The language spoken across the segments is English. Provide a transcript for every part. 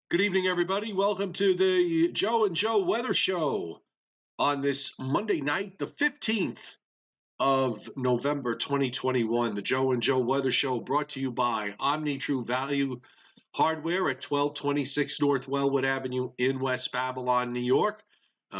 Good evening, everybody. Welcome to the Joe and Joe Weather Show on this Monday night, the 15th of November, 2021. The Joe and Joe Weather Show brought to you by Omni True Value Hardware at 1226 North Wellwood Avenue in West Babylon, New York.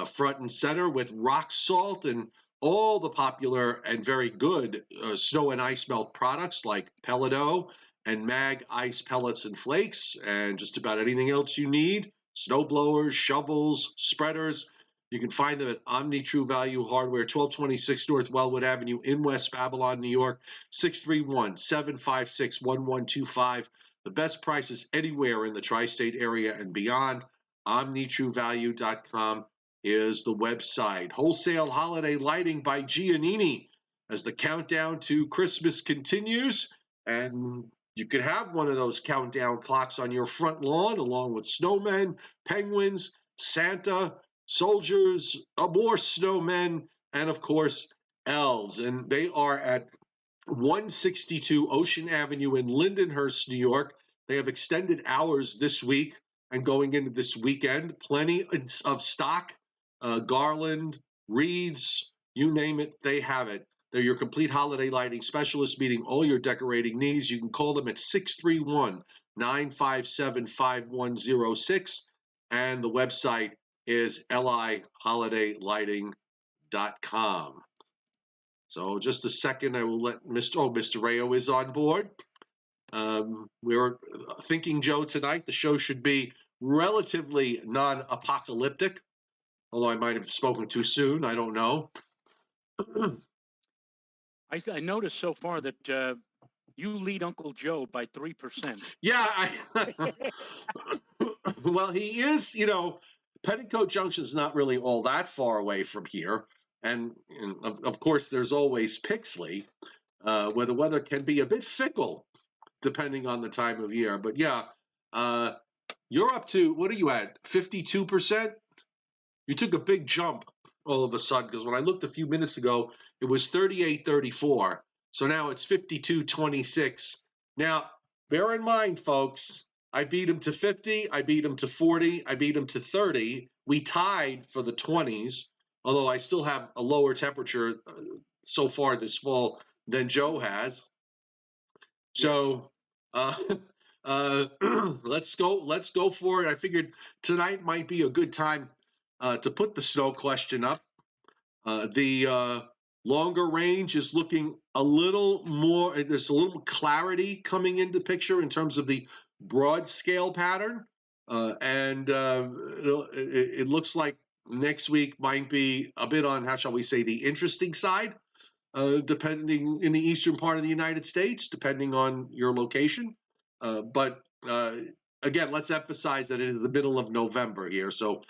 Front and center with rock salt and all the popular and very good snow and ice melt products like Pelledo and Mag Ice Pellets and Flakes, and just about anything else you need. Snow blowers, shovels, spreaders. You can find them at Omni True Value Hardware, 1226 North Wellwood Avenue in West Babylon, New York, 631-756-1125. The best prices anywhere in the tri-state area and beyond. OmniTrueValue.com is the website. Wholesale holiday lighting by Giannini as the countdown to Christmas continues. And you could have one of those countdown clocks on your front lawn along with snowmen, penguins, Santa, soldiers, more snowmen, and of course, elves. And they are at 162 Ocean Avenue in Lindenhurst, New York. They have extended hours this week and going into this weekend. Plenty of stock, garland, wreaths, you name it, they have it. They're your complete holiday lighting specialist, meeting all your decorating needs. You can call them at 631-957-5106, and the website is liholidaylighting.com. So just a second, I will let Mr. Rayo is on board. We were thinking, Joe, tonight the show should be relatively non-apocalyptic, although I might have spoken too soon. I don't know. I noticed so far that you lead Uncle Joe by 3%. Yeah, well, he is, Petticoat Junction is not really all that far away from here. And of course, there's always Pixley, where the weather can be a bit fickle depending on the time of year. But yeah, you're up to, what are you at, 52%? You took a big jump all of a sudden, because when I looked a few minutes ago, it was 38-34. So now it's 52-26. Now, bear in mind, folks, I beat him to 50, I beat him to 40, I beat him to 30. We tied for the 20s, although I still have a lower temperature so far this fall than Joe has. So let's go for it. I figured tonight might be a good time to put the snow question up. The longer range is looking a little more, there's a little clarity coming into picture in terms of the broad scale pattern. And it looks like next week might be a bit on, how shall we say, the interesting side, depending in the eastern part of the United States, depending on your location. But again, let's emphasize that it is the middle of November here. So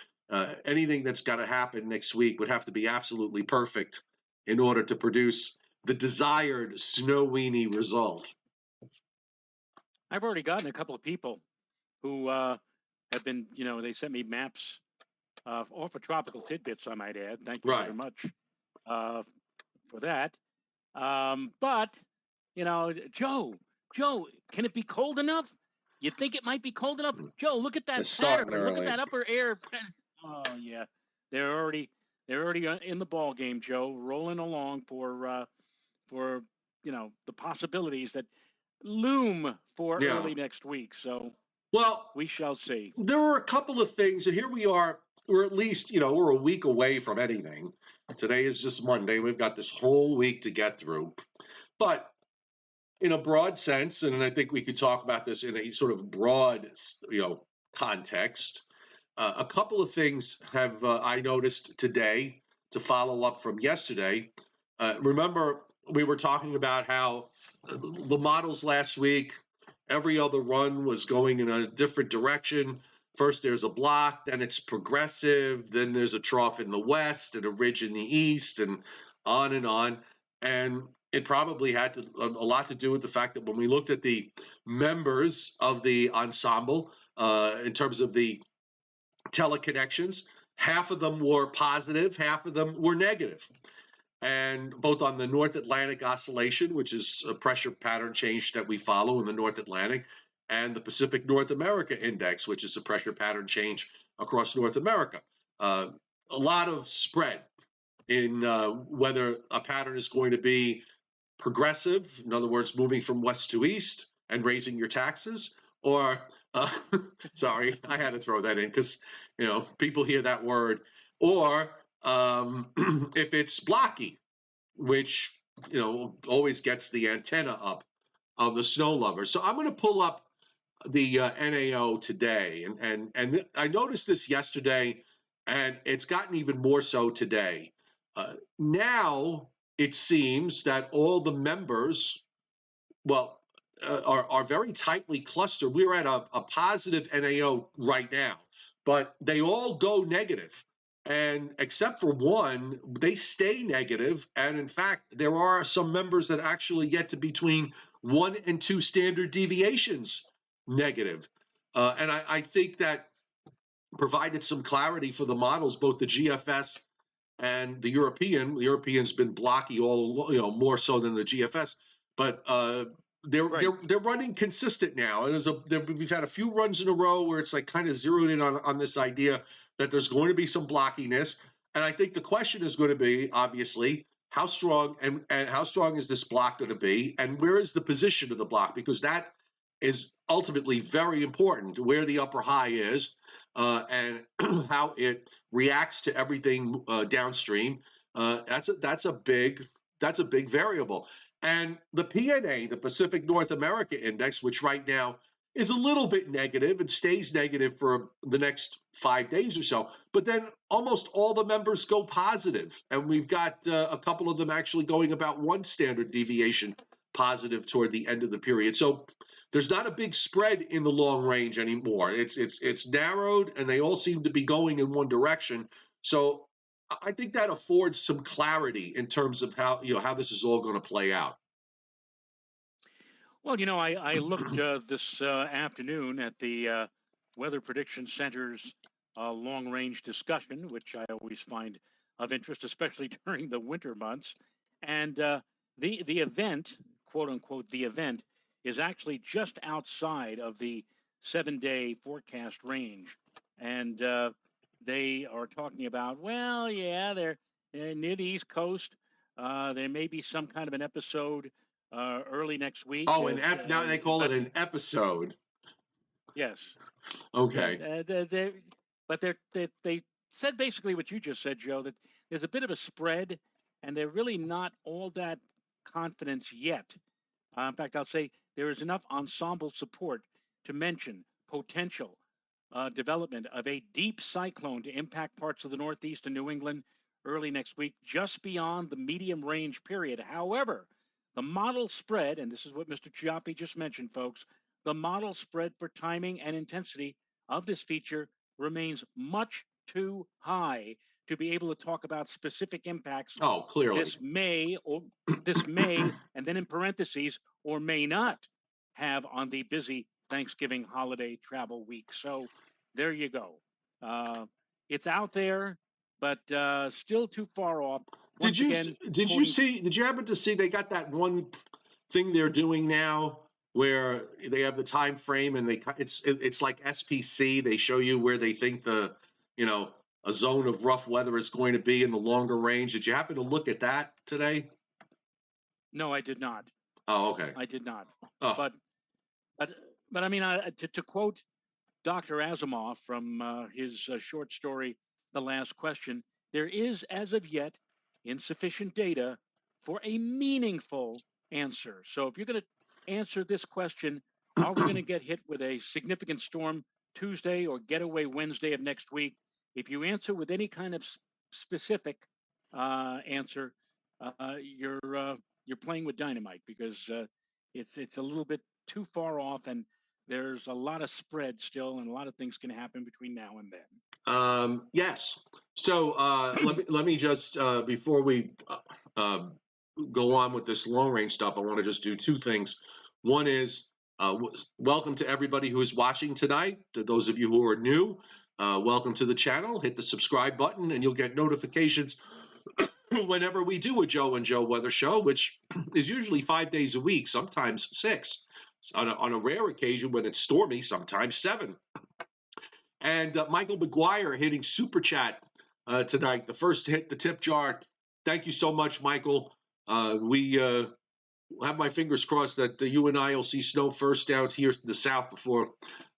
anything that's got to happen next week would have to be absolutely perfect in order to produce the desired snow weenie result. I've already gotten a couple of people who have been, they sent me maps, all for tropical tidbits, I might add. Thank you very much for that. But, Joe, can it be cold enough? You think it might be cold enough? Joe, look at that pattern. Look at that upper air. Oh yeah, they're already in the ball game, Joe, rolling along for the possibilities that loom for early next week. So we shall see. There are a couple of things, and here we are. We're at least, we're a week away from anything. Today is just Monday. We've got this whole week to get through. But in a broad sense, and I think we could talk about this in a sort of broad, context, a couple of things have I noticed today to follow up from yesterday. Remember, we were talking about how the models last week, every other run was going in a different direction. First, there's a block, then it's progressive, then there's a trough in the west and a ridge in the east, and on and on. And it probably had a lot to do with the fact that when we looked at the members of the ensemble, in terms of the teleconnections, half of them were positive, half of them were negative. And both on the North Atlantic oscillation, which is a pressure pattern change that we follow in the North Atlantic, and the Pacific North America Index, which is a pressure pattern change across North America. A lot of spread in whether a pattern is going to be progressive, in other words, moving from west to east and raising your taxes, or sorry, I had to throw that in because people hear that word, or if it's blocky, which always gets the antenna up of the snow lover. So I'm going to pull up the NAO today, and I noticed this yesterday, and it's gotten even more so today. Now it seems that all the members, well, are very tightly clustered. We're at a positive NAO right now, but they all go negative. And except for one, they stay negative. And in fact, there are some members that actually get to between 1 and 2 standard deviations negative. And I think that provided some clarity for the models, both the GFS and the European. The European's been blocky all, more so than the GFS, but they're running consistent now. We've had a few runs in a row where it's like kind of zeroed in on this idea that there's going to be some blockiness, and I think the question is going to be obviously how strong and how strong is this block going to be, and where is the position of the block, because that is ultimately very important, where the upper high is and how it reacts to everything downstream. That's a big variable. And the PNA, the Pacific North America Index, which right now is a little bit negative and stays negative for the next 5 days or so, but then almost all the members go positive, and we've got a couple of them actually going about 1 standard deviation positive toward the end of the period. So there's not a big spread in the long range anymore. It's narrowed, and they all seem to be going in one direction. So I think that affords some clarity in terms of how this is all going to play out. Well, I looked this afternoon at the Weather Prediction Center's long-range discussion, which I always find of interest, especially during the winter months. And the event, quote unquote, the event is actually just outside of the 7-day forecast range. And they are talking about, well, yeah, they're near the East Coast. There may be some kind of an episode early next week. Oh, now they call it an episode. Yes. Okay. They said basically what you just said, Joe, that there's a bit of a spread, and they're really not all that confident yet. In fact, I'll say there is enough ensemble support to mention potential development of a deep cyclone to impact parts of the Northeast and New England early next week, just beyond the medium range period. However, the model spread, and this is what Mr. Chiappi just mentioned, folks, the model spread for timing and intensity of this feature remains much too high to be able to talk about specific impacts. Oh, clearly. This may, and then in parentheses, or may not have on the busy Thanksgiving holiday travel week. So there you go. It's out there, but still too far off. Did you happen to see they got that one thing they're doing now where they have the time frame and it's like SPC. They show you where they think a zone of rough weather is going to be in the longer range. Did you happen to look at that today? No, I did not. Oh, okay. I did not. Oh. But I mean, to quote Dr. Asimov from his short story, The Last Question, there is, as of yet, insufficient data for a meaningful answer. So if you're going to answer this question, are we going to get hit with a significant storm Tuesday or getaway Wednesday of next week? If you answer with any kind of specific answer, you're playing with dynamite, because it's a little bit too far off, and there's a lot of spread still, and a lot of things can happen between now and then. Yes. So let me just before we go on with this long range stuff, I want to just do 2 things. One is welcome to everybody who is watching tonight. To those of you who are new, welcome to the channel. Hit the subscribe button, and you'll get notifications whenever we do a Joe and Joe weather show, which is usually 5 days a week, sometimes 6. On a rare occasion when it's stormy, sometimes 7. And Michael McGuire hitting Super Chat tonight, the first to hit the tip jar. Thank you so much, Michael. We have my fingers crossed that you and I will see snow first down here in the south before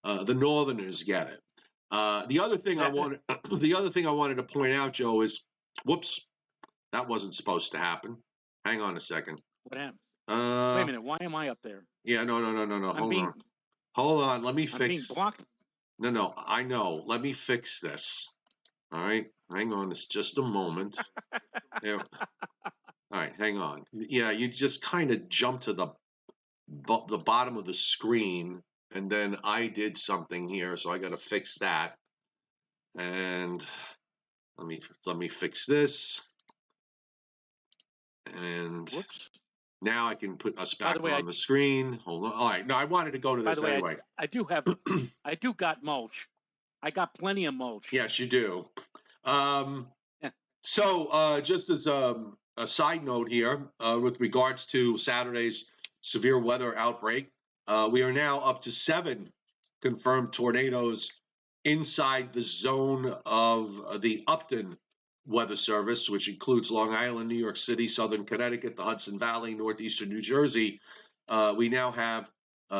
the Northerners get it. The other thing I wanted to point out, Joe, is whoops, that wasn't supposed to happen. Hang on a second. What happened? Wait a minute. Why am I up there? Yeah, no. Hold on. Let me fix. I'm being blocked. No. I know. Let me fix this. All right. Hang on. It's just a moment. There. All right. Hang on. Yeah, you just kind of jump to the bottom of the screen, and then I did something here, so I got to fix that. And let me fix this. And whoops. Now I can put us back on the screen. Hold on. All right. No, I wanted to go to this anyway. I do got mulch. I got plenty of mulch. Yes, you do. So just as a side note here, with regards to Saturday's severe weather outbreak, we are now up to 7 confirmed tornadoes inside the zone of the Upton Weather Service, which includes Long Island, New York City, Southern Connecticut, the Hudson Valley, Northeastern New Jersey. We now have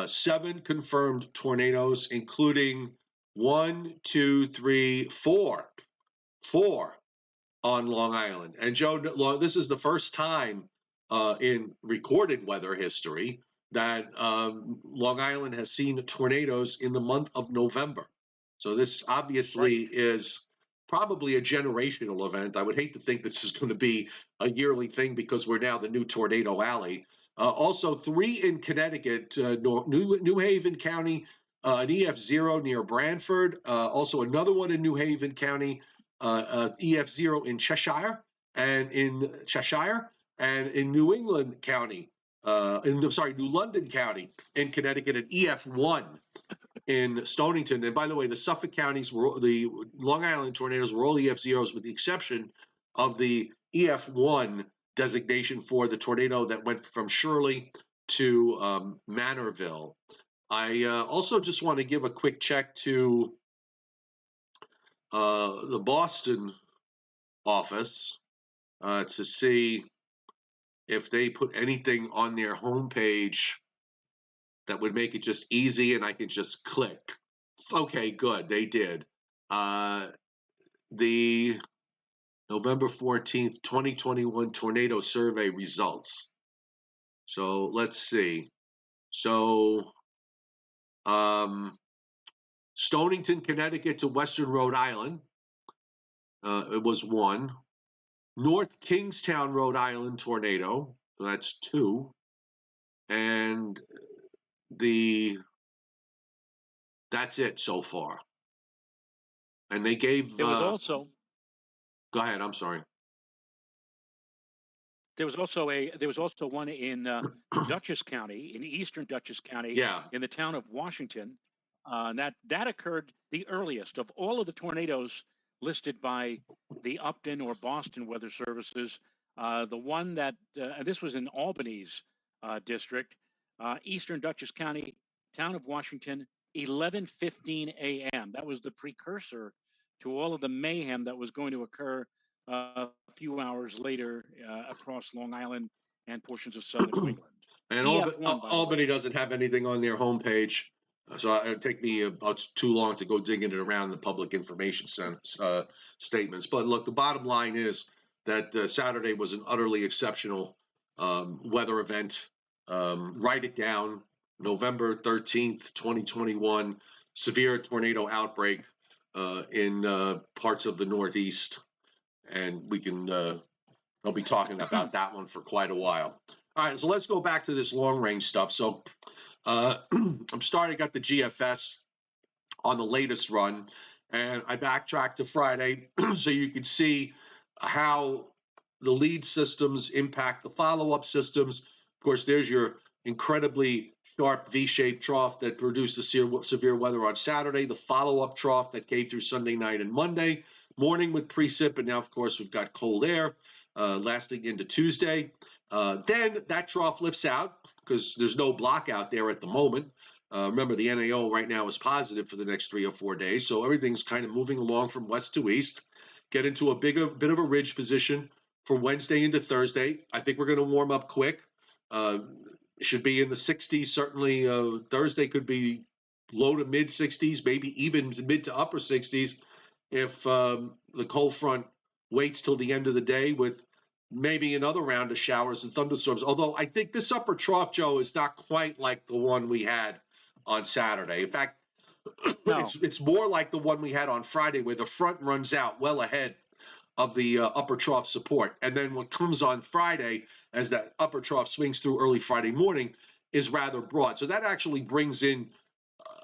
7 confirmed tornadoes, including 4 on Long Island. And Joe, this is the first time in recorded weather history that Long Island has seen tornadoes in the month of November. So this obviously is probably a generational event. I would hate to think this is going to be a yearly thing because we're now the new tornado alley. Also, 3 in Connecticut, New Haven County, an EF0 near Branford. Also another one in New Haven County, EF0 in Cheshire, and in New England County, New London County in Connecticut, an EF1 in Stonington. And by the way, the Suffolk counties, the Long Island tornadoes were all EF0s with the exception of the EF1 designation for the tornado that went from Shirley to Manorville. I also just want to give a quick check to the Boston office to see if they put anything on their homepage that would make it just easy and I could just click. Okay, good, they did. The November 14th, 2021 tornado survey results. So let's see. So Stonington, Connecticut to Western Rhode Island, it was 1. North Kingstown, Rhode Island tornado, so that's 2. And that's it so far. And they gave. There was also. Go ahead. I'm sorry. There was also one in Dutchess County, in eastern Dutchess County, in the town of Washington. That occurred the earliest of all of the tornadoes listed by the Upton or Boston Weather Services. The one that this was in Albany's district, eastern Dutchess County, town of Washington, 11:15 a.m. That was the precursor to all of the mayhem that was going to occur a few hours later across Long Island and portions of southern New England. And Albany doesn't have anything on their homepage, so it'd take me about too long to go digging it around the public information statements. But look, the bottom line is that Saturday was an utterly exceptional weather event. Write it down. November 13th, 2021, severe tornado outbreak in parts of the Northeast. And we can, I'll be talking about that one for quite a while. All right, so let's go back to this long range stuff. So I got the GFS on the latest run, and I backtracked to Friday so you can see how the lead systems impact the follow-up systems. Of course, there's your incredibly sharp V-shaped trough that produced the severe weather on Saturday, the follow-up trough that came through Sunday night and Monday morning with precip, and now, of course, we've got cold air lasting into Tuesday. Then that trough lifts out, because there's no block out there at the moment. Remember, the NAO right now is positive for the next 3 or 4 days, so everything's kind of moving along from west to east. Get into a bit of a ridge position for Wednesday into Thursday. I think we're going to warm up quick. Should be in the 60s. Certainly, Thursday could be low to mid 60s, maybe even mid to upper 60s if the cold front waits till the end of the day with maybe another round of showers and thunderstorms. Although I think this upper trough, Joe, is not quite like the one we had on Saturday. In fact, No. it's more like the one we had on Friday, where the front runs out well ahead of the upper trough support. And then what comes on Friday, as that upper trough swings through early Friday morning, is rather broad. So that actually brings in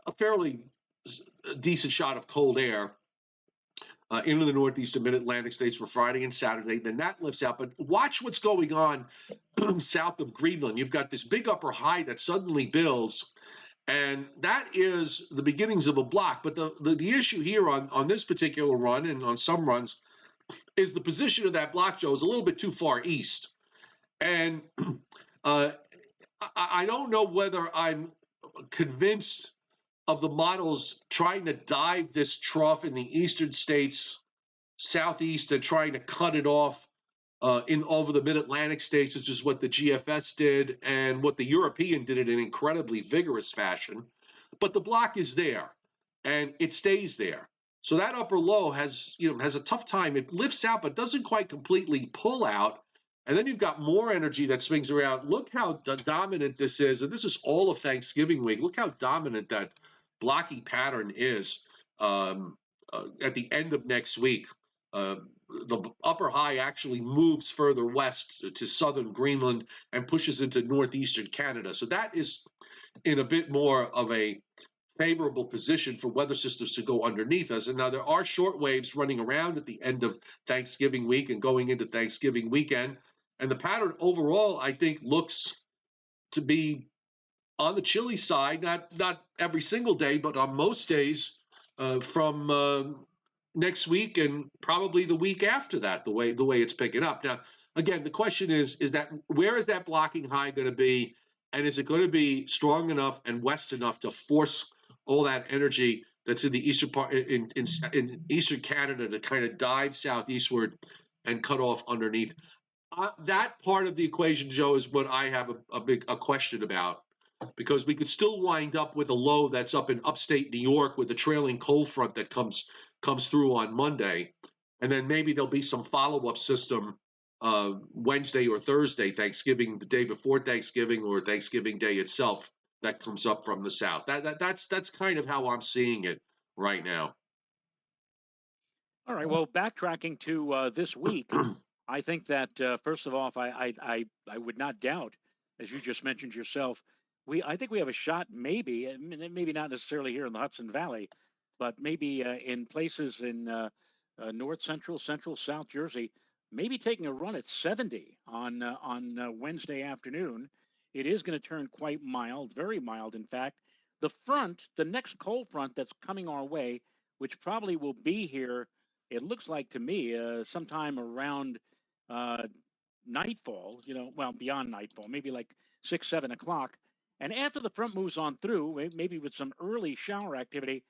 a fairly decent shot of cold air into the northeastern mid-Atlantic states for Friday and Saturday. Then that lifts out. But watch what's going on south of Greenland. You've got this big upper high that suddenly builds, and that is the beginnings of a block. But the issue here on this particular run and on some runs is the position of that block, Joe, is a little bit too far east. And I don't know whether I'm convinced of the models trying to dive this trough in the eastern states southeast and trying to cut it off in over the mid-Atlantic states, which is what the GFS did and what the European did in an incredibly vigorous fashion. But the block is there, and it stays there. So that upper low has a tough time. It lifts out, but doesn't quite completely pull out. And then you've got more energy that swings around. Look how dominant this is. And this is all of Thanksgiving week. Look how dominant that blocky pattern is at the end of next week. The upper high actually moves further west to southern Greenland and pushes into northeastern Canada. So that is in a bit more of a favorable position for weather systems to go underneath us. And now there are short waves running around at the end of Thanksgiving week and going into Thanksgiving weekend. And the pattern overall, I think, looks to be on the chilly side, not every single day, but on most days from next week and probably the week after that, the way it's picking up. Now, again, the question is that where is that blocking high going to be? And is it going to be strong enough and west enough to force all that energy that's in the eastern part in eastern Canada to kind of dive southeastward and cut off underneath? That part of the equation, Joe, is what I have a question about, because we could still wind up with a low that's up in upstate New York with a trailing cold front that comes through on Monday, and then maybe there'll be some follow-up system Wednesday or Thursday, Thanksgiving, the day before Thanksgiving or Thanksgiving Day itself, that comes up from the south. That's kind of how I'm seeing it right now. All right. Well, backtracking to this week, I think that first of all, I would not doubt, as you just mentioned yourself, I think we have a shot, maybe not necessarily here in the Hudson Valley, but maybe in places in north central, South Jersey, maybe taking a run at 70 on Wednesday afternoon. It is going to turn quite mild, very mild, in fact. The next cold front that's coming our way, which probably will be here, it looks like to me, sometime around nightfall, well, beyond nightfall, maybe like 6, 7 o'clock. And after the front moves on through, maybe with some early shower activity,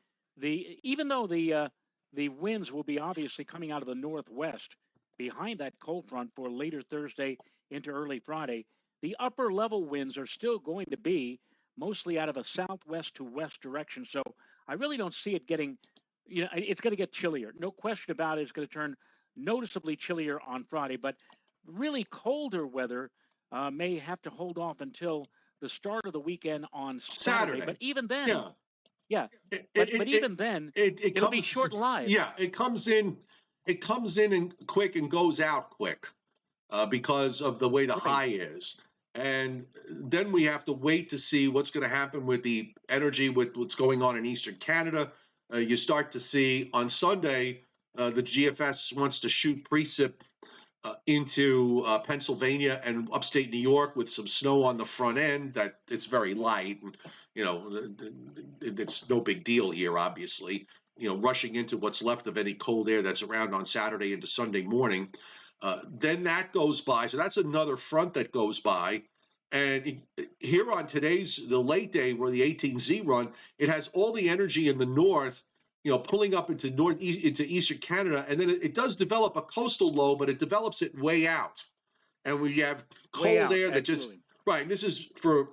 even though the winds will be obviously coming out of the northwest behind that cold front for later Thursday into early Friday, the upper level winds are still going to be mostly out of a southwest to west direction. So I really don't see it getting, it's going to get chillier. No question about it. It's going to turn noticeably chillier on Friday, but really colder weather may have to hold off until the start of the weekend on Saturday. But even then, but even then, it'll be short-lived. Yeah, it comes in and quick and goes out quick because of the way the high is. And then we have to wait to see what's going to happen with the energy, with what's going on in eastern Canada. You start to see on Sunday, the GFS wants to shoot precip into Pennsylvania and upstate New York with some snow on the front end. That it's very light, and it's no big deal here, obviously. Rushing into what's left of any cold air that's around on Saturday into Sunday morning. Then that goes by. So that's another front that goes by. And here on the late day, where the 18Z run, it has all the energy in the north, pulling up into into eastern Canada, and then it does develop a coastal low, but it develops it way out, and we have Way cold out, air that absolutely. just right. And this is for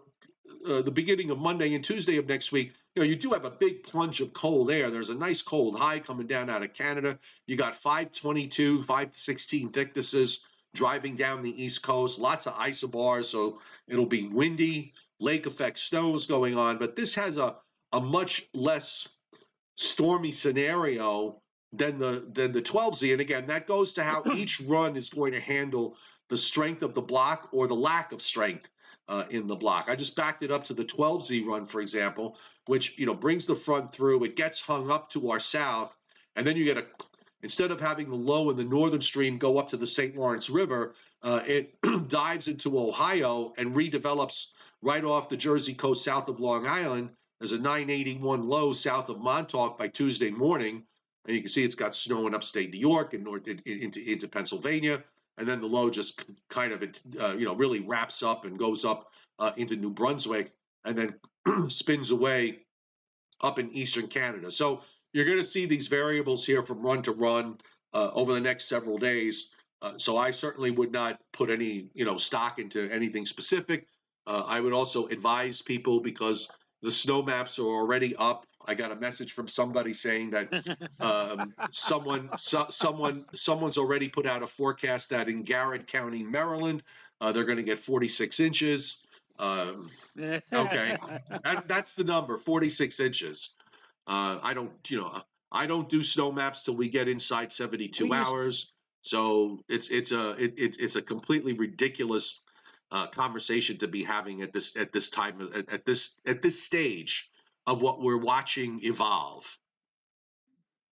the beginning of Monday and Tuesday of next week. You do have a big plunge of cold air. There's a nice cold high coming down out of Canada. You got 522, 516 thicknesses driving down the East Coast, lots of isobars, so it'll be windy, lake effect snows going on, but this has a much less stormy scenario than the 12Z. And again, that goes to how each run is going to handle the strength of the block or the lack of strength in the block. I just backed it up to the 12Z run, for example, which brings the front through. It gets hung up to our south, and then you get instead of having the low in the northern stream go up to the St. Lawrence River, it dives into Ohio and redevelops right off the Jersey coast south of Long Island. There's a 981 low south of Montauk by Tuesday morning, and you can see it's got snow in upstate New York and north into Pennsylvania, and then the low just kind of really wraps up and goes up into New Brunswick, and then spins away up in eastern Canada. So you're going to see these variables here from run to run over the next several days. So I certainly would not put any stock into anything specific. I would also advise people, because the snow maps are already up. I got a message from somebody saying that someone's already put out a forecast that in Garrett County, Maryland, they're going to get 46 inches. Okay, that's the number, 46 inches. I don't do snow maps till we get inside 72 hours. So it's a completely ridiculous conversation to be having at this time at this stage of what we're watching evolve.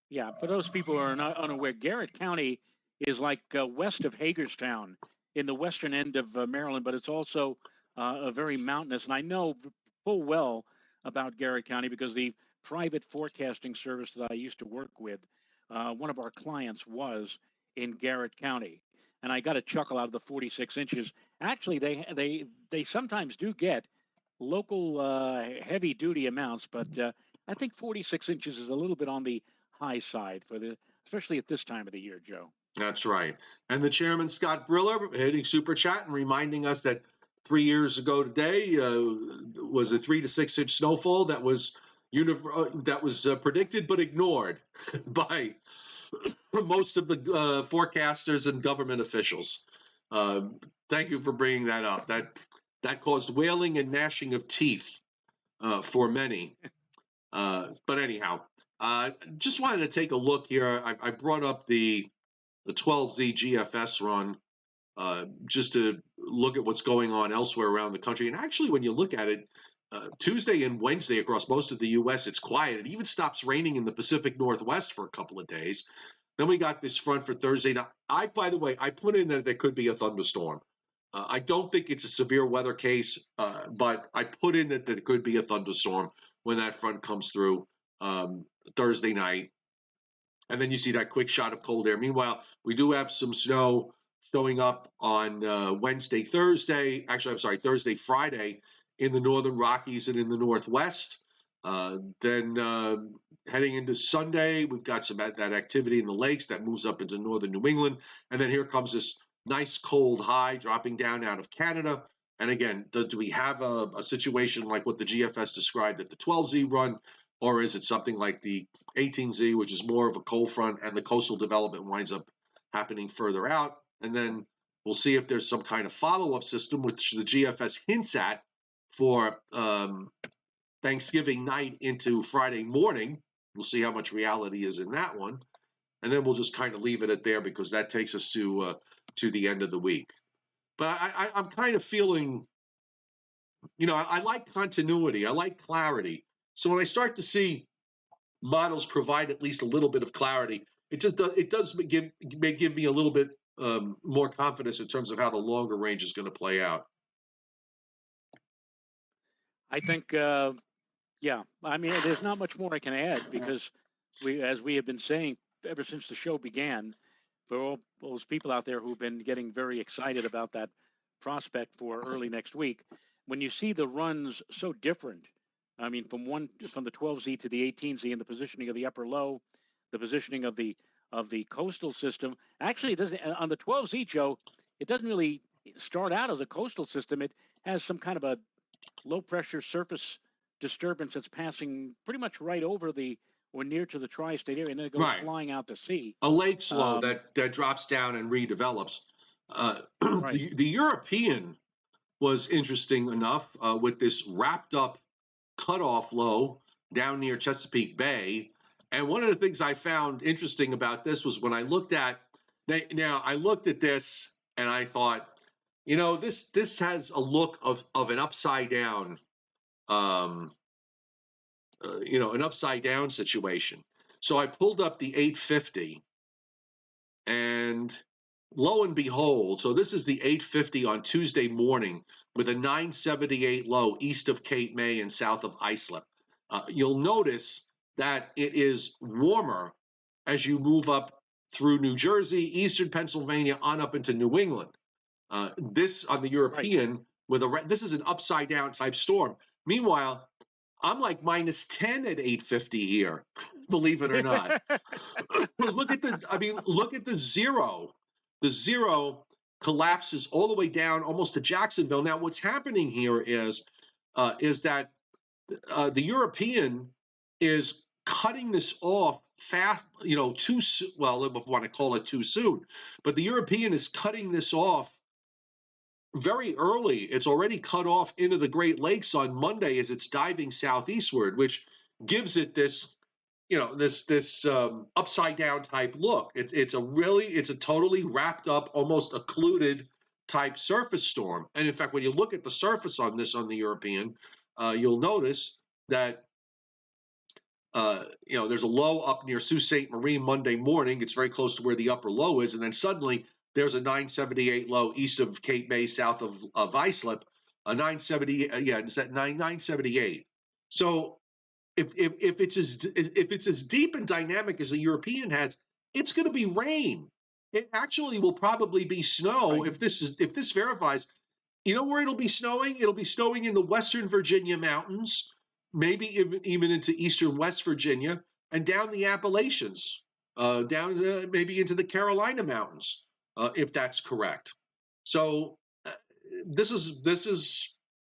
Yeah, for those people who are not unaware, Garrett County is like west of Hagerstown in the western end of Maryland, but it's also a very mountainous. And I know full well about Garrett County because the private forecasting service that I used to work with, one of our clients was in Garrett County. And I got a chuckle out of the 46 inches. Actually, they sometimes do get local heavy duty amounts, but I think 46 inches is a little bit on the high side especially at this time of the year, Joe. That's right. And the chairman, Scott Briller, hitting super chat and reminding us that 3 years ago today was a 3 to 6 inch snowfall that was predicted but ignored by most of the forecasters and government officials. Thank you for bringing that up. That caused wailing and gnashing of teeth for many. But anyhow, just wanted to take a look here. I brought up the 12Z GFS run just to look at what's going on elsewhere around the country. And actually, when you look at it, Tuesday and Wednesday across most of the U.S., it's quiet. It even stops raining in the Pacific Northwest for a couple of days. Then we got this front for Thursday. Now, by the way, I put in that there could be a thunderstorm. I don't think it's a severe weather case, but I put in that there could be a thunderstorm when that front comes through Thursday night. And then you see that quick shot of cold air. Meanwhile, we do have some snow showing up on Wednesday, Thursday. Actually, I'm sorry, Thursday, Friday in the northern Rockies and in the Northwest. Then heading into Sunday, we've got some that activity in the lakes that moves up into northern New England. And then here comes this nice cold high dropping down out of Canada. And again, do we have a situation like what the GFS described at the 12Z run, or is it something like the 18Z, which is more of a cold front, and the coastal development winds up happening further out? And then we'll see if there's some kind of follow-up system, which the GFS hints at for Thanksgiving night into Friday morning. We'll see how much reality is in that one. And then we'll just kind of leave it at there, because that takes us to the end of the week. But I'm kind of feeling, I like continuity. I like clarity. So when I start to see models provide at least a little bit of clarity, it does give me a little bit more confidence in terms of how the longer range is going to play out. I think, yeah. I mean, there's not much more I can add, because as we have been saying ever since the show began, for all those people out there who've been getting very excited about that prospect for early next week. When you see the runs so different, I mean, from the 12Z to the 18Z, and the positioning of the upper low, the positioning of the coastal system. Actually, it doesn't on the 12Z, Joe. It doesn't really start out as a coastal system. It has some kind of a low pressure surface disturbance that's passing pretty much right over or near to the tri-state area, and then it goes flying out to sea. A lake slow that drops down and redevelops. Right. The European was interesting enough with this wrapped up cutoff low down near Chesapeake Bay. And one of the things I found interesting about this was when I looked at this and I thought, this has a look of an upside down, an upside down situation. So I pulled up the 850, and lo and behold, so this is the 850 on Tuesday morning with a 978 low east of Cape May and south of Islip. You'll notice that it is warmer as you move up through New Jersey, eastern Pennsylvania, on up into New England. This on the European this is an upside down type storm. Meanwhile, I'm like -10 at 850 here, believe it or not. Look at the zero. The zero collapses all the way down almost to Jacksonville. Now, what's happening here is that the European is cutting this off fast, too soon. Well, I don't want to call it too soon, but the European is cutting this off very early. It's already cut off into the Great Lakes on Monday as it's diving southeastward, which gives it this, this upside down type look. It's a totally wrapped up, almost occluded type surface storm. And in fact, when you look at the surface on the European, you'll notice that there's a low up near Sault Ste. Marie Monday morning. It's very close to where the upper low is, and then suddenly there's a 978 low east of Cape May, south of Islip. A 970, it's at 978. So if it's as deep and dynamic as the European has, it's going to be rain. It actually will probably be snow if this verifies. You know where it'll be snowing? It'll be snowing in the western Virginia mountains, maybe even into eastern West Virginia, and down the Appalachians, down maybe into the Carolina mountains, if that's correct. So this is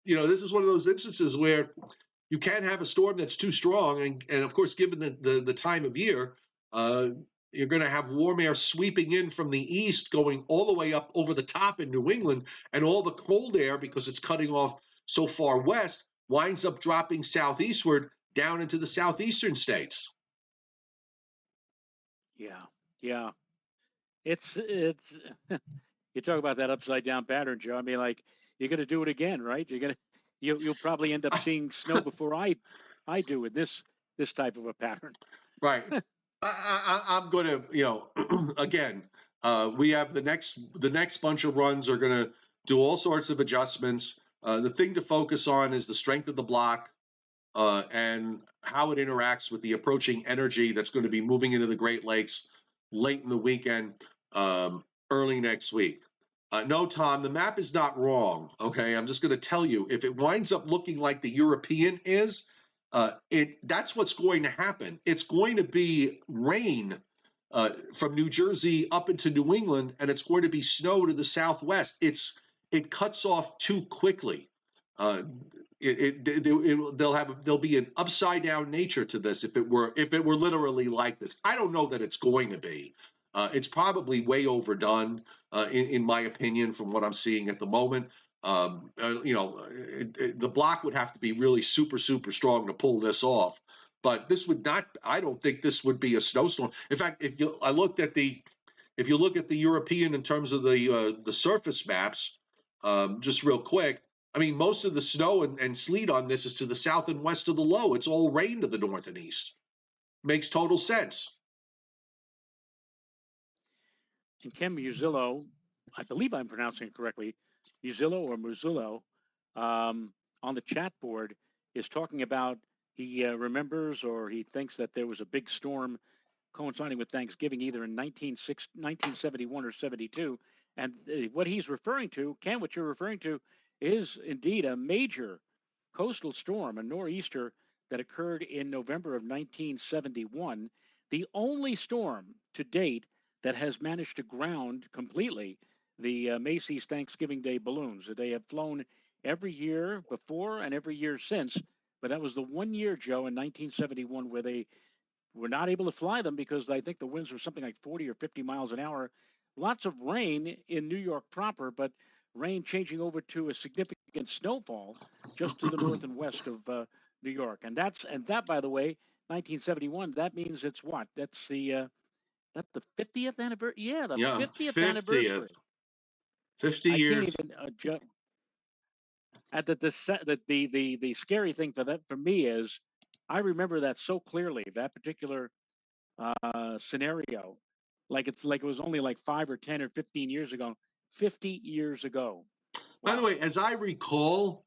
one of those instances where you can't have a storm that's too strong, and of course, given the time of year, you're going to have warm air sweeping in from the east, going all the way up over the top in New England, and all the cold air, because it's cutting off so far west, winds up dropping southeastward down into the southeastern states. Yeah. It's you talk about that upside down pattern, Joe. I mean, like, you're going to do it again, right? You'll probably end up seeing snow before I do in this type of a pattern. Right. I'm going to, again, we have the next bunch of runs are going to do all sorts of adjustments. The thing to focus on is the strength of the block and how it interacts with the approaching energy that's going to be moving into the Great Lakes late in the weekend, early next week. No, Tom, the map is not wrong. Okay, I'm just going to tell you, if it winds up looking like the European is, that's what's going to happen. It's going to be rain from New Jersey up into New England, and it's going to be snow to the southwest. It cuts off too quickly. There'll be an upside down nature to this if it were literally like this. I don't know that it's going to be. It's probably way overdone, in my opinion, from what I'm seeing at the moment. The block would have to be really super, super strong to pull this off. But this would not. I don't think this would be a snowstorm. In fact, if you look at the European in terms of the surface maps, just real quick. I mean, most of the snow and sleet on this is to the south and west of the low. It's all rain to the north and east. Makes total sense. And Ken Musillo, I believe I'm pronouncing it correctly, Musillo, on the chat board is talking about he remembers or he thinks that there was a big storm coinciding with Thanksgiving either in 1971 or 72, And what he's referring to, Ken, what you're referring to, is indeed a major coastal storm, a nor'easter that occurred in November of 1971. The only storm to date that has managed to ground completely the Macy's Thanksgiving Day balloons. They have flown every year before and every year since, but that was the one year, Joe, in 1971 where they were not able to fly them because I think the winds were something like 40 or 50 miles an hour. Lots of rain in New York proper, but rain changing over to a significant snowfall just to the north and west of New York. And that, by the way, 1971. That means it's what? That's the 50th anniversary. Yeah, the 50th anniversary. 50 I years. can't even. And the scary thing for me is, I remember that so clearly. That particular scenario, like it was only like 5 or 10 or 15 years ago. 50 years ago. Wow. By the way, as I recall,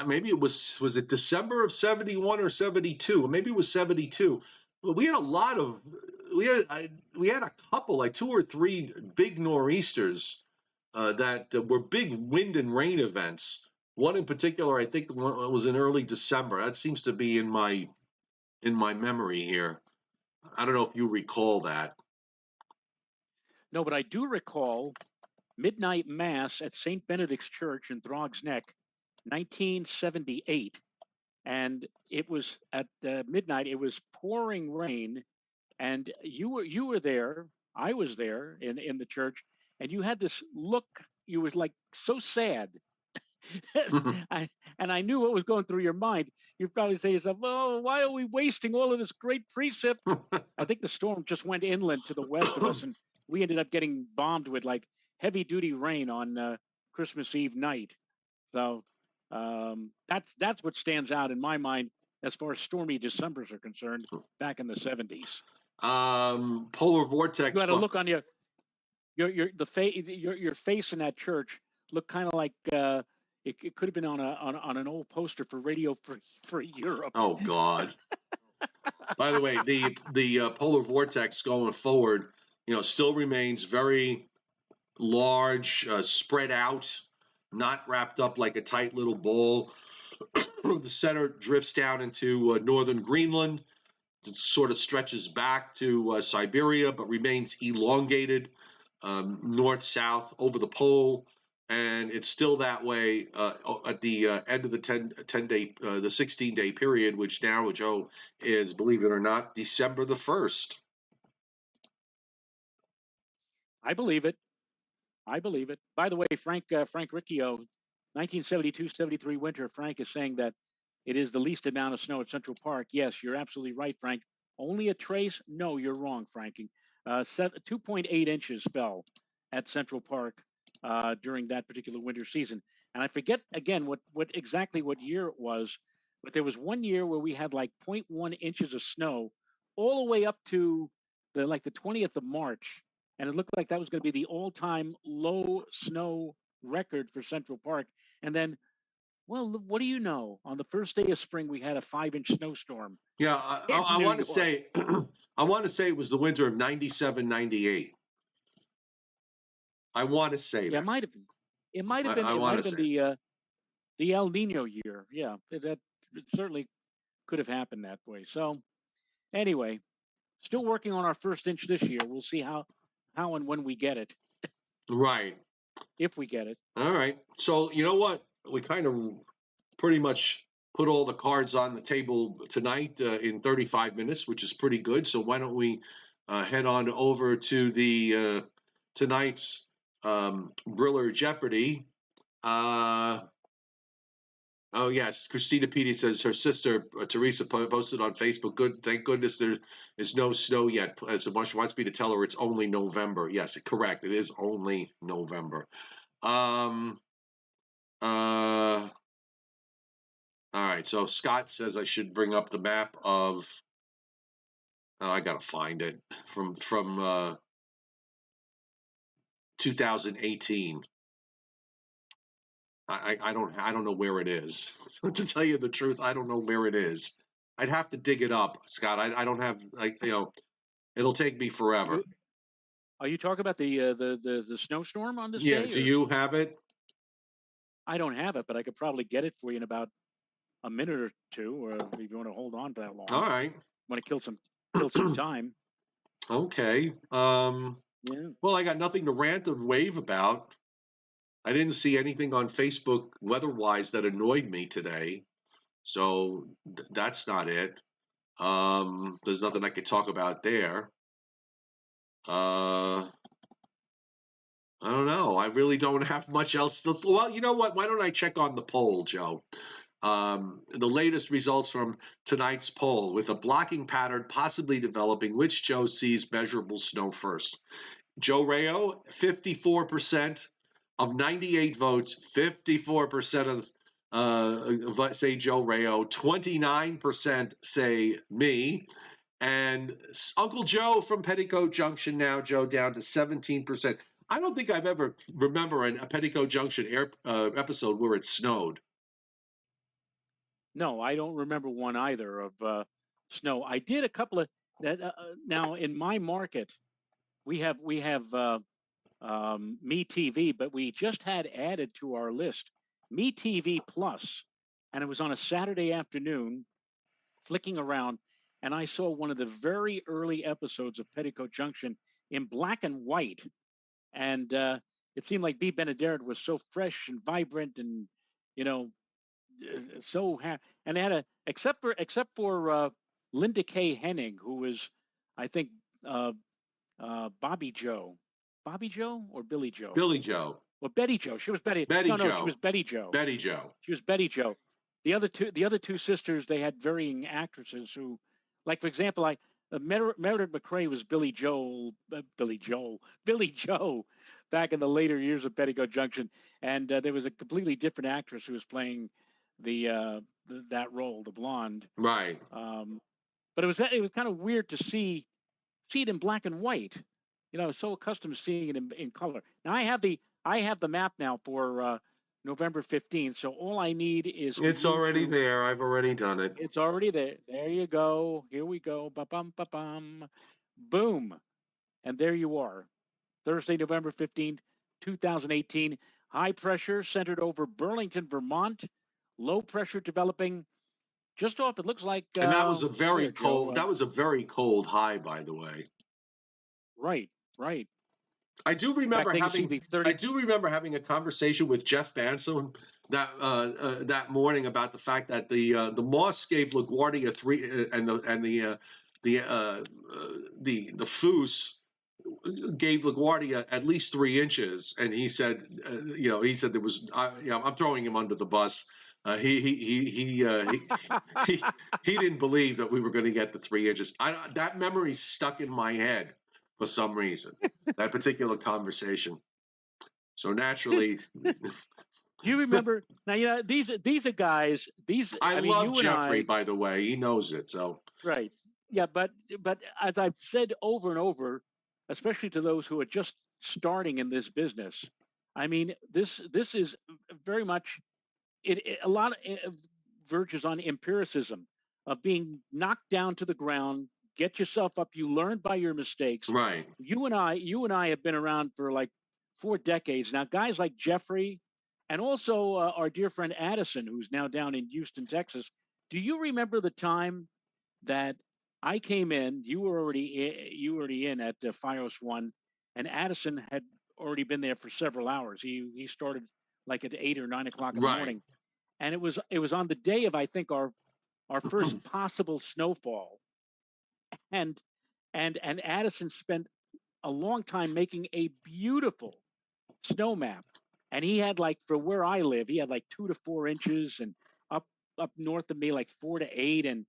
maybe it was it December of 71 or 72? Or maybe it was 72. Well, we had a lot of we had a couple, like 2 or 3 big nor'easters that were big wind and rain events. One in particular, I think, was in early December. That seems to be in my memory here. I don't know if you recall that. No, but I do recall midnight mass at St. Benedict's Church in Throgs Neck, 1978. And it was at midnight. It was pouring rain, and you were there. I was there in the church, and you had this look. You were like so sad. I knew what was going through your mind. You probably say to yourself, "Oh, why are we wasting all of this great precip?" I think the storm just went inland to the west of us, and we ended up getting bombed with like heavy duty rain on Christmas Eve night. So that's what stands out in my mind as far as stormy Decembers are concerned back in the 70s. Polar vortex. You had a look on your face in that church looked kind of like it could have been on an old poster for Radio for Europe. Oh God. By the way, the polar vortex going forward, still remains very large, spread out, not wrapped up like a tight little ball. The center drifts down into northern Greenland. It sort of stretches back to Siberia, but remains elongated north south over the pole, and it's still that way at the end of the 16-day period, which now, Joe, is, believe it or not, December the 1st. I believe it. By the way, Frank Riccio, 1972-73 winter. Frank is saying that it is the least amount of snow at Central Park. Yes, you're absolutely right, Frank. Only a trace? No, you're wrong, Frankie. 2.8 inches fell at Central Park during that particular winter season. And I forget again what exactly what year it was, but there was one year where we had like 0.1 inches of snow all the way up to the 20th of March. And it looked like that was going to be the all-time low snow record for Central Park. And then, well, what do you know? On the first day of spring, we had a 5-inch snowstorm. Yeah, I want to say, I want to say it was the winter of 97, 98. I want to say that. Yeah, it might have been. It might have been the El Nino year. Yeah, that certainly could have happened that way. So, anyway, still working on our first inch this year. We'll see how and when we get it. Right. If we get it. All right. So, you know what? We kind of pretty much put all the cards on the table tonight in 35 minutes, which is pretty good. So why don't we head on over to the tonight's Briller Jeopardy. Oh, yes. Christina Petey says her sister, Teresa, posted on Facebook. Good. Thank goodness there is no snow yet. As much wants me to tell her it's only November. Yes, correct. It is only November. All right. So Scott says I should bring up the map of. Oh, I got to find it from 2018. I don't know where it is. To tell you the truth, I don't know where it is. I'd have to dig it up, Scott. I don't have it'll take me forever. Are you talking about the snowstorm on this Yeah. day? Do Or you have it? I don't have it, but I could probably get it for you in about a minute or two, or if you want to hold on for that All long. right. Want to kill some time? Okay. Yeah. Well, I got nothing to rant or rave about. I didn't see anything on Facebook weather-wise that annoyed me today, so that's not it. There's nothing I could talk about there. Uh, I don't know. I really don't have much else. Well, you know what? Why don't I check on the poll, Joe? The latest results from tonight's poll with a blocking pattern possibly developing. Which Joe sees measurable snow first? Joe Rayo, 54% of 98 votes, 54% of say Joe Rayo, 29% say me, and Uncle Joe from Petticoat Junction now, Joe, down to 17%. I don't think I've ever remember a Petticoat Junction episode where it snowed. No, I don't remember one either of snow. I did a couple of that. Now in my market, we have Me TV, but we just had added to our list Me TV Plus, and it was on a Saturday afternoon, flicking around, and I saw one of the very early episodes of Petticoat Junction in black and white, and it seemed like B. Benaderet was so fresh and vibrant, and you know, and they had a except for Linda Kay Hennig, who was, I think, uh, Bobby Joe, Bobby Joe or Billy Joe. Billy Joe. Well, Betty Joe. She was Betty. Betty No, she Joe. was Betty Joe. Betty Joe. She was Betty Joe. The other two sisters, they had varying actresses who, like for example, Meredith McRae was Billy Joe, back in the later years of Petticoat Junction, and there was a completely different actress who was playing that role, the blonde. Right. But it was kind of weird to see it in black and white. I was so accustomed to seeing it in color. Now I have the map now for November 15th. So all I need is for It's you already to. there. I've already done it. It's already there. There you go. Here we go. Ba-bum, ba-bum. Boom. And there you are. Thursday, November 15th, 2018. High pressure centered over Burlington, Vermont. Low pressure developing just off. It looks like. And that was a very there, cold. Joe, That was a very cold high, by the way. Right. I do remember fact, having. the 30. I do remember having a conversation with Jeff Banson that morning about the fact that the Moss gave LaGuardia three and the Foose gave LaGuardia at least 3 inches, and he said, he said there was, I'm throwing him under the bus. He didn't believe that we were going to get the 3 inches. That memory stuck in my head for some reason. That particular conversation. So naturally, You remember now? These are guys. I love you and Jeffrey. I. By the way, he knows it. So Right. Yeah, but as I've said over and over, especially to those who are just starting in this business, I mean, this is very much a lot of verges on empiricism, of being knocked down to the ground, get yourself up. You learn by your mistakes. right, You and I have been around for like 4 decades now. Guys like Jeffrey, and also our dear friend Addison, who's now down in Houston, Texas. Do you remember the time that I came in? You were already in at Fios One, and Addison had already been there for several hours. He started like at 8 or 9 o'clock in the right, morning, and it was on the day of, I think, our first possible snowfall, and and Addison spent a long time making a beautiful snow map, and he had, like, for where I live, he had like 2 to 4 inches, and up up north of me like 4 to 8, and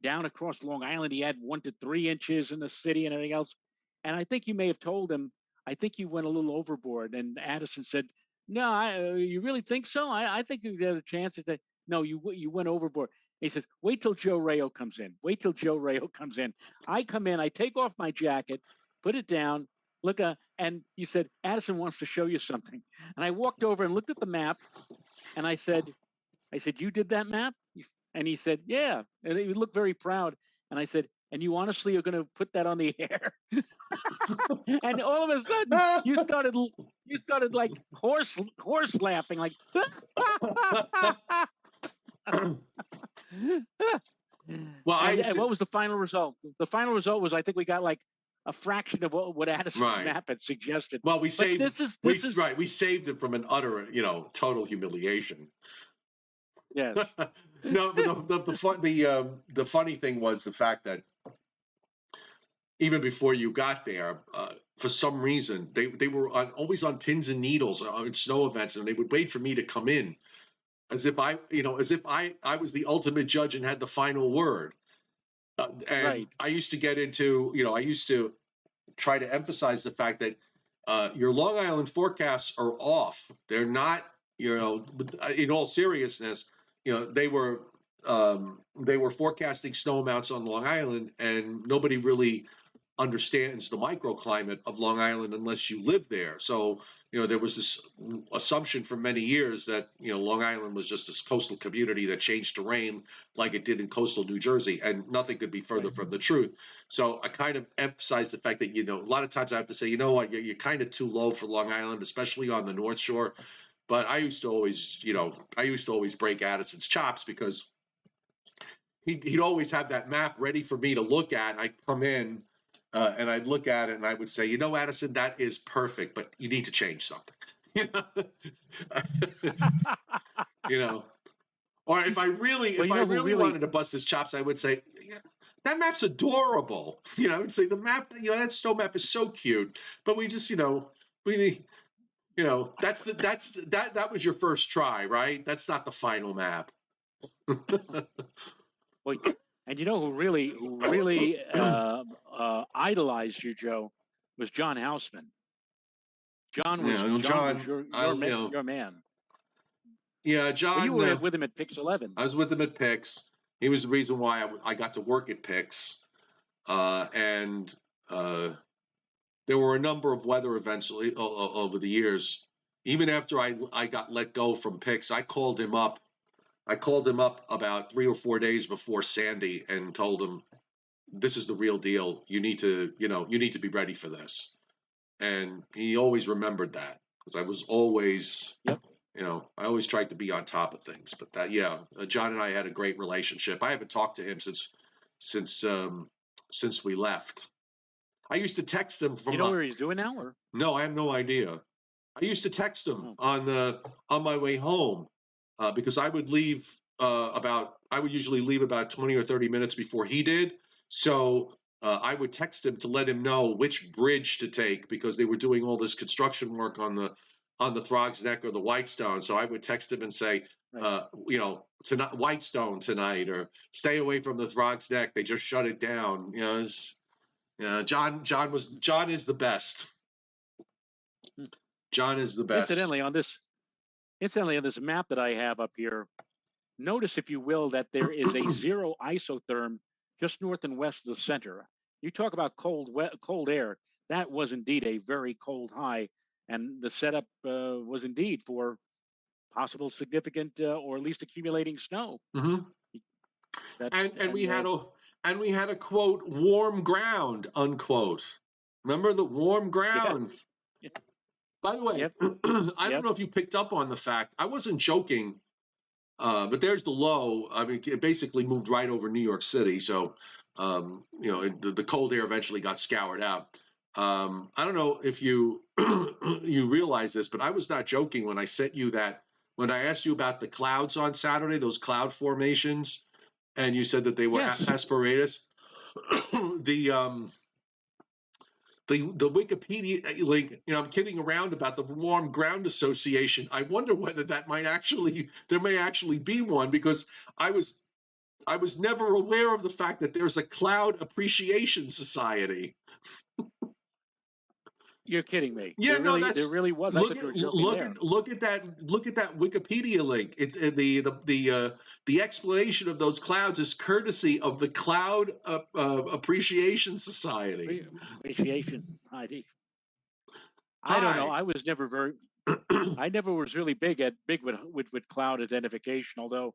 down across Long Island he had 1 to 3 inches in the city and everything else. And I think you may have told him, I think you went a little overboard, and Addison said, no, you really think so? I think you had a chance. He said, no, you went overboard. He says, wait till Joe Rayo comes in. Wait till Joe Rayo comes in. I come in, I take off my jacket, put it down, look, and you said, Addison wants to show you something. And I walked over and looked at the map, and I said, you did that map? And he said, yeah. And he looked very proud. And I said, and you honestly are going to put that on the air? And all of a sudden, you started like horse laughing, like. Well, and what was the final result? The final result was, I think we got like a fraction of what Addison's map had suggested. Well, we saved we saved it from an utter, total humiliation. Yes. No, but the funny thing was the fact that even before you got there, for some reason they were always on pins and needles in snow events, and they would wait for me to come in as if I was the ultimate judge and had the final word. And I used to get into, I used to try to emphasize the fact that your Long Island forecasts are off. They're not, in all seriousness, they were forecasting snow amounts on Long Island, and nobody really understands the microclimate of Long Island unless you live there. So, there was this assumption for many years that, Long Island was just this coastal community that changed to rain like it did in coastal New Jersey, and nothing could be further from the truth. So I kind of emphasize the fact that, a lot of times I have to say, you know what, you're kind of too low for Long Island, especially on the North Shore. But I used to always, break Addison's chops because he'd always have that map ready for me to look at, and I'd come in, and I'd look at it and I would say, Addison, that is perfect, but you need to change something. Or if I really wanted to bust his chops, I would say, that map's adorable. I would say the map, that snow map is so cute, but we just, we need, that was your first try, right? That's not the final map. Well, and who really idolized you, Joe, was John Houseman. John was your man. Yeah, John. Well, you were with him at Pix 11. I was with him at Pix. He was the reason why I got to work at Pix, and there were a number of weather events over the years. Even after I got let go from Pix, I called him up. About 3 or 4 days before Sandy and told him, this is the real deal. You need to be ready for this. And he always remembered that, because I was always, I always tried to be on top of things. But John and I had a great relationship. I haven't talked to him since we left. I used to text him from. You know where he's doing now, or? No, I have no idea. I used to text him on my way home, because I would leave I would usually leave about 20 or 30 minutes before he did. So I would text him to let him know which bridge to take, because they were doing all this construction work on the Throgs Neck or the Whitestone. So I would text him and say, tonight, Whitestone tonight, or stay away from the Throgs Neck. They just shut it down. John is the best. John is the best. Incidentally, on this map that I have up here, notice, if you will, that there is a zero isotherm just north and west of the center. You talk about cold air. That was indeed a very cold high, and the setup was indeed for possible significant or at least accumulating snow. Mm-hmm. And we had a quote, warm ground, unquote. Remember the warm ground? Yeah. By the way, I don't know if you picked up on the fact, I wasn't joking, but there's the low. I mean, it basically moved right over New York City. So, the cold air eventually got scoured out. I don't know if you you realize this, but I was not joking when I sent you that, when I asked you about the clouds on Saturday, those cloud formations, and you said that they were aspiratus. The Wikipedia link, I'm kidding around about the Warm Ground Association. I wonder whether there may actually be one, because I was never aware of the fact that there's a Cloud Appreciation Society. You're kidding me. Yeah, there really was. Look at that Wikipedia link. It's the explanation of those clouds is courtesy of the Cloud Appreciation Society. Appreciation Society. I don't know. I was never I never was really big with cloud identification. Although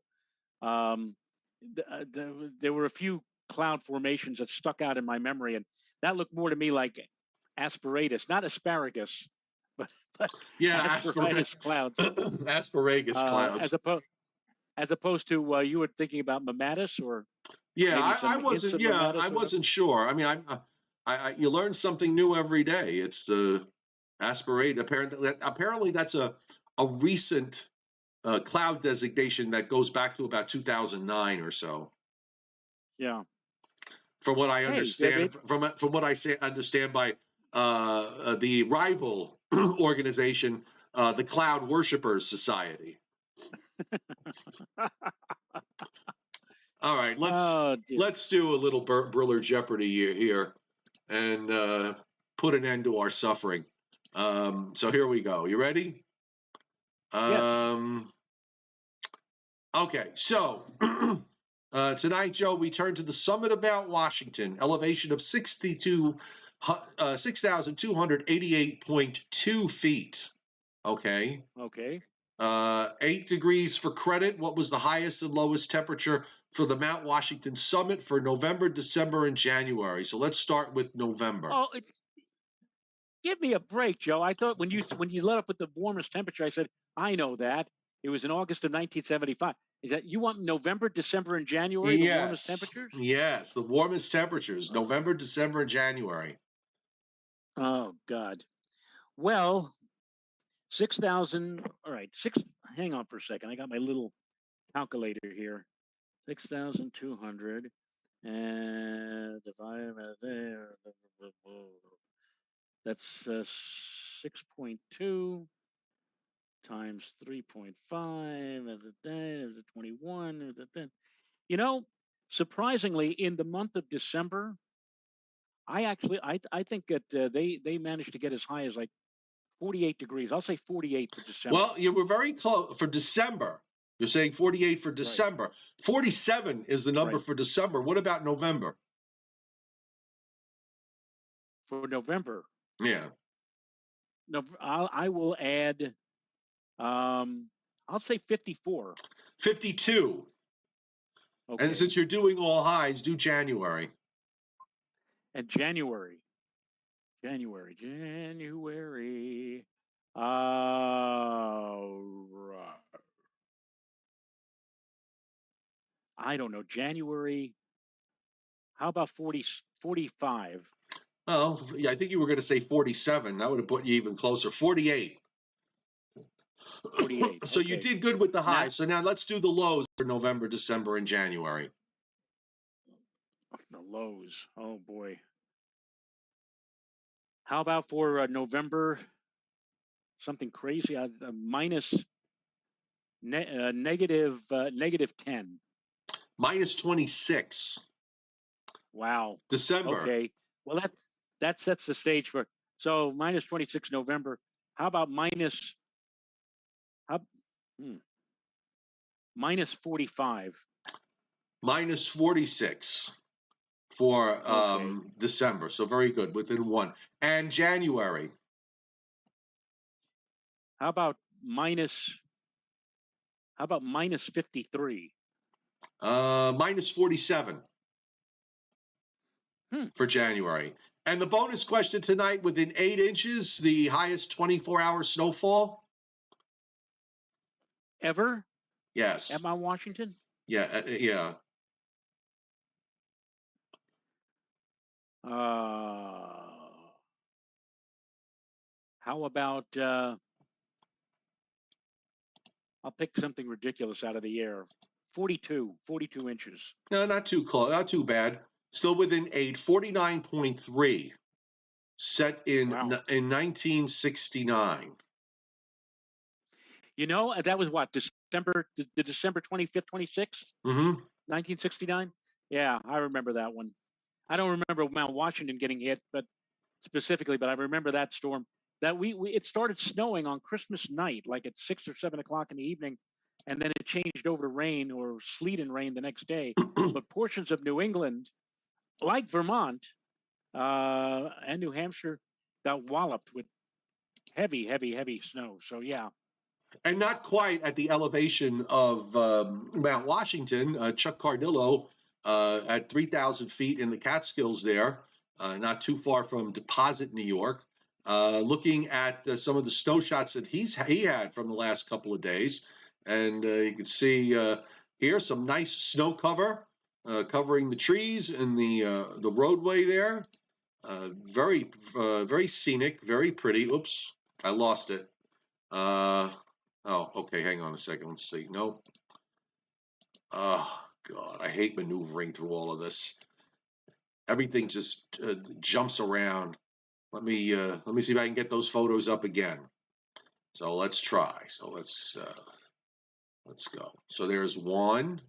there were a few cloud formations that stuck out in my memory, and that looked more to me like asparagus, not asparagus, but Yeah, asparagus clouds, asparagus clouds. As opposed to you were thinking about mammatus, or Yeah, maybe some I hints wasn't. of Yeah, I mammatus or whatever. wasn't sure. I mean, you learn something new every day. It's aspirate. Apparently, that's a recent cloud designation that goes back to about 2009 or so. Yeah. From what I Hey, understand, from what I understand by the rival organization, the Cloud Worshippers Society. All right, let's do a little Briller Jeopardy here, and put an end to our suffering. So here we go. You ready? Yes. Okay, so tonight, Joe, we turn to the summit of Mount Washington, elevation of 6,288.2 feet. Okay. Okay. 8 degrees for credit. What was the highest and lowest temperature for the Mount Washington summit for November, December, and January? So let's start with November. Oh, give me a break, Joe. I thought when you let up with the warmest temperature, I said, I know that. It was in August of 1975. Is that you want November, December, and January, the warmest temperatures? Yes, the warmest temperatures, November, December, and January. Oh, God. Well, 6,000. All right, hang on for a second. I got my little calculator here. 6,200 and divided by there. That's 6.2 times 3.5 as a day, as a 21, as a 10. You know, surprisingly, in the month of December, I think that they managed to get as high as like 48 degrees. I'll say 48 for December. Well, you were very close for December. You're saying 48 for December. Right. 47 is the number for December. What about November? For November? Yeah. No, I will add. I'll say 54. 52. Okay. And since you're doing all highs, do January. And January. I don't know. January. How about 45? Oh, yeah, I think you were going to say 47. That would have put you even closer. 48. 48. So you did good with the highs. So now let's do the lows for November, December, and January. The lows. Oh, boy. How about for November? Something crazy. Negative 10. Minus 26. Wow. December. Okay. Well, that sets the stage for. So minus 26 November. How about minus 45? Minus 46 for December. So very good, within one. And January. How about minus 53? Minus 47 for January. And the bonus question tonight, within 8 inches, the highest 24-hour snowfall? Ever? Yes. At Mount Washington? Yeah, yeah. How about I'll pick something ridiculous out of the air. 42 inches. No, not too close, not too bad. Still within 8, 49.3. Set in 1969. You know, that was what, December 25th, 26th? 1969? Yeah, I remember that one. I don't remember Mount Washington getting hit, but I remember that storm. That it started snowing on Christmas night, like at 6 or 7 o'clock in the evening, and then it changed over to rain or sleet and rain the next day. But portions of New England, like Vermont and New Hampshire, got walloped with heavy, heavy, heavy snow. So yeah. And not quite at the elevation of Mount Washington. Chuck Cardillo at 3,000 feet in the Catskills there, not too far from Deposit, New York. Looking at some of the snow shots that he had from the last couple of days, and you can see here some nice snow cover covering the trees and the roadway there. Very scenic, very pretty. Oops, I lost it. Oh, okay. Hang on a second. Let's see. Nope. Oh God, I hate maneuvering through all of this. Everything just jumps around. Let me see if I can get those photos up again. So let's try. So let's go. So there's one,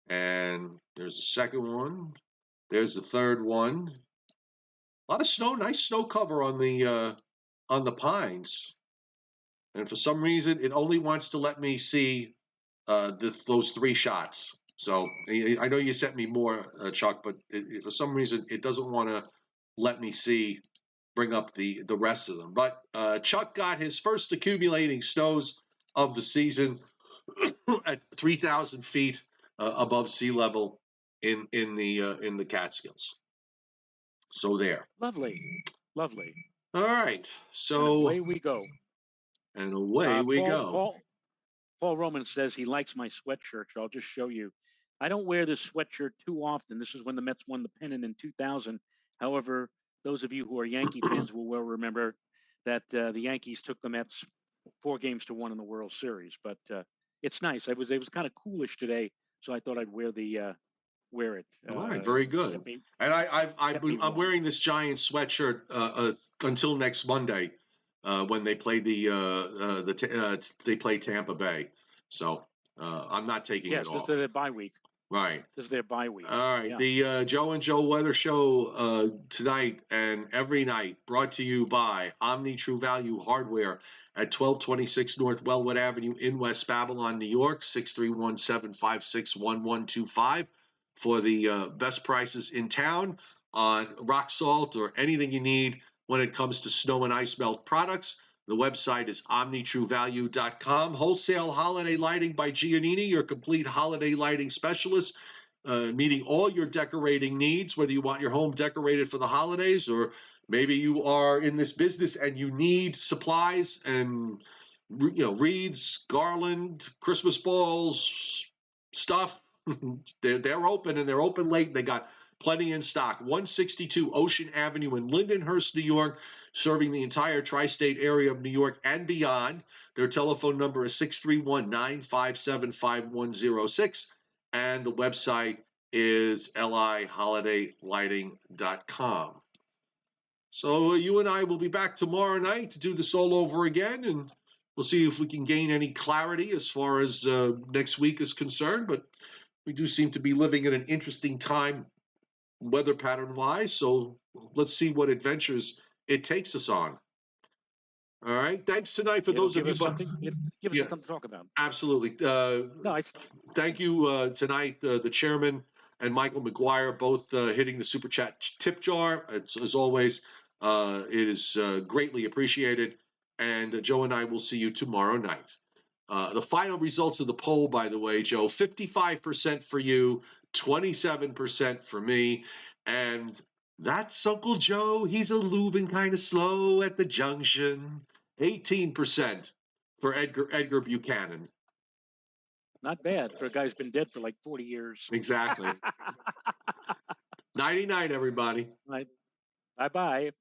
and there's the second one. There's the third one. A lot of snow, nice snow cover on the pines. And for some reason, it only wants to let me see those 3 shots. So I know you sent me more, Chuck, but for some reason, it doesn't want to let me bring up the rest of them. But Chuck got his first accumulating snows of the season at 3,000 feet above sea level in the Catskills. So there. Lovely. All right. So and away we go. And away we go. Paul Roman says he likes my sweatshirt. So I'll just show you. I don't wear this sweatshirt too often. This is when the Mets won the pennant in 2000. However, those of you who are Yankee fans will well remember that the Yankees took the Mets 4 games to 1 in the World Series. But it's nice. It was kind of coolish today, so I thought I'd wear it. All right, very good. And I'm wearing this giant sweatshirt until next Monday when they play they play Tampa Bay. So I'm not taking it off. Yes, this is their bye week. Right. This is their bye week. All right. Yeah. The Joe and Joe Weather Show tonight and every night brought to you by Omni True Value Hardware at 1226 North Wellwood Avenue in West Babylon, New York, 631-756-1125 for the best prices in town on rock salt or anything you need when it comes to snow and ice melt products. The website is omnitruevalue.com. Wholesale holiday lighting by Giannini, your complete holiday lighting specialist, meeting all your decorating needs, whether you want your home decorated for the holidays or maybe you are in this business and you need supplies and wreaths, garland, Christmas balls, stuff. They're open and they're open late. They got plenty in stock. 162 Ocean Avenue in Lindenhurst, New York, serving the entire tri-state area of New York and beyond. Their telephone number is 631-957-5106, and the website is liholidaylighting.com. So you and I will be back tomorrow night to do this all over again, and we'll see if we can gain any clarity as far as next week is concerned. But we do seem to be living in an interesting time weather pattern wise, so let's see what adventures it takes us on. All right, thanks tonight for those of you. Give us something to talk about. Absolutely. Thank you tonight, the chairman and Michael McGuire, both hitting the super chat tip jar. As always, it is greatly appreciated. And Joe and I will see you tomorrow night. The final results of the poll, by the way, Joe, 55% for you, 27% for me. And that's Uncle Joe. He's a moving kind of slow at the junction. 18% for Edgar Buchanan. Not bad for a guy who's been dead for like 40 years. Exactly. 99, everybody. Right. Bye-bye.